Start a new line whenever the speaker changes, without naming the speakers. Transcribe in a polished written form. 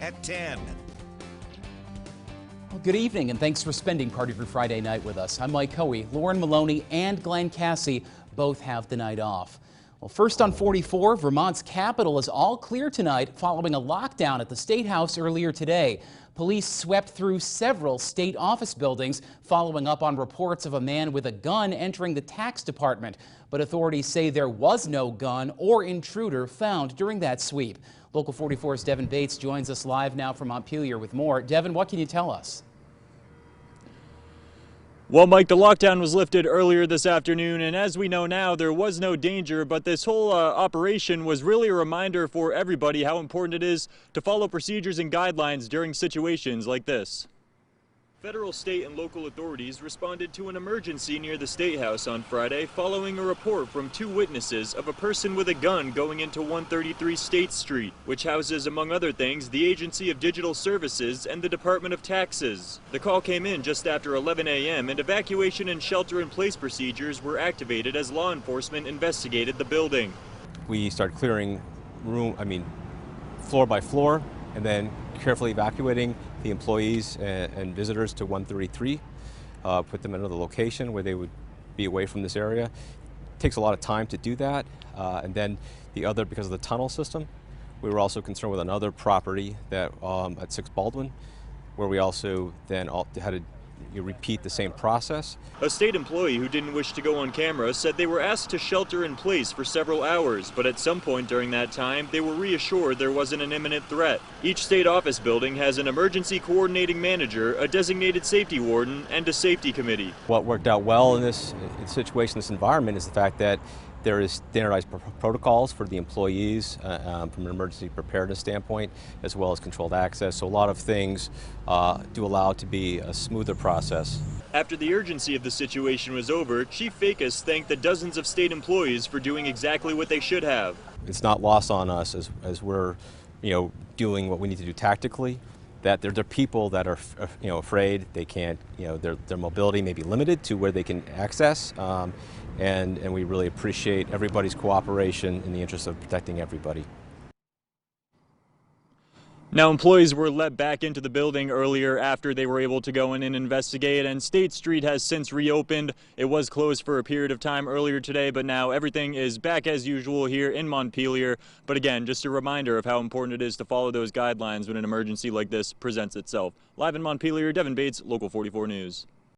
at 10.
Well, good evening, and thanks for spending part of your Friday night with us. I'm Mike Coey. Lauren Maloney and Glenn Cassie both have the night off. Well, first on 44, Vermont's capital is all clear tonight following a lockdown at the State House earlier today. Police swept through several state office buildings following up on reports of a man with a gun entering the tax department. But authorities say there was no gun or intruder found during that sweep. Local 44's Devin Bates joins us live now from Montpelier with more. Devin, what can you tell us?
Well, Mike, the lockdown was lifted earlier this afternoon, and as we know now, there was no danger, but this whole operation was really a reminder for everybody how important it is to follow procedures and guidelines during situations like this. Federal, state, and local authorities responded to an emergency near the State House on Friday following a report from 2 witnesses of a person with a gun going into 133 State Street, which houses, among other things, the Agency of Digital Services and the Department of Taxes. The call came in just after 11 a.m. and evacuation and shelter-in-place procedures were activated as law enforcement investigated the building.
We started clearing floor by floor, and then carefully evacuating the employees and visitors to 133, put them in another location where they would be away from this area. It takes a lot of time to do that, and then the other, because of the tunnel system, we were also concerned with another property that at 6 Baldwin, where we also then had to repeat the same process.
A state employee who didn't wish to go on camera said they were asked to shelter in place for several hours, but at some point during that time, they were reassured there wasn't an imminent threat. Each state office building has an emergency coordinating manager, a designated safety warden, and a safety committee.
What worked out well in this situation, this environment, is the fact that there is standardized protocols for the employees from an emergency preparedness standpoint, as well as controlled access. So a lot of things do allow it to be a smoother process.
After the urgency of the situation was over, Chief Fakis thanked the dozens of state employees for doing exactly what they should have.
It's not lost on us as we're doing what we need to do tactically, that there are people that are afraid they can't, their mobility may be limited to where they can access, and we really appreciate everybody's cooperation in the interest of protecting everybody.
Now, employees were let back into the building earlier after they were able to go in and investigate, and State Street has since reopened. It was closed for a period of time earlier today, but now everything is back as usual here in Montpelier. But again, just a reminder of how important it is to follow those guidelines when an emergency like this presents itself. Live in Montpelier, Devin Bates, Local 44 News.